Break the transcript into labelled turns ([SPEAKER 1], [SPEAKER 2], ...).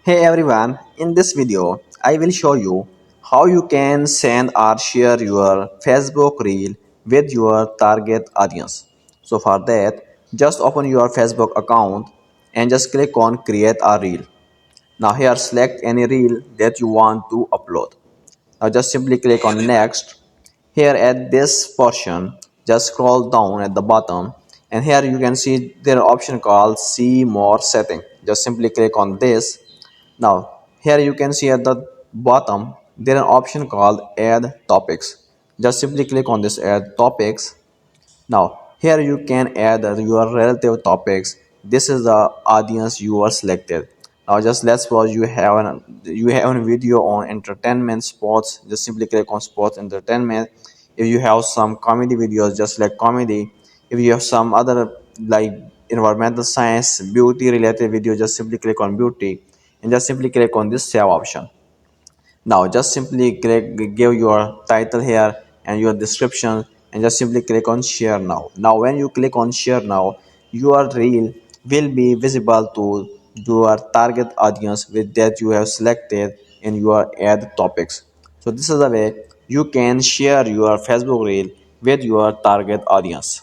[SPEAKER 1] Hey everyone, in this video, I will show you how you can send or share your Facebook reel with your target audience. So for that, just open your Facebook account and just click on create a reel. Now here select any reel that you want to upload. Now just simply click on next. Here at this portion, just scroll down at the bottom and here you can see there are option called see more setting. Just simply click on this. Now, here you can see at the bottom, there is an option called add topics. Just simply click on this add topics. Now, here you can add your relative topics. This is the audience you are selected. Now, just let's suppose you have a video on entertainment, sports. Just simply click on sports entertainment. If you have some comedy videos, just select comedy. If you have some other like environmental science, beauty related video, just simply click on beauty and just simply click on this save option. Now just simply give your title here and your description and just simply click on share now. Now when you click on share now, your reel will be visible to your target audience with that you have selected in your ad topics. So this is the way you can share your Facebook reel with your target audience.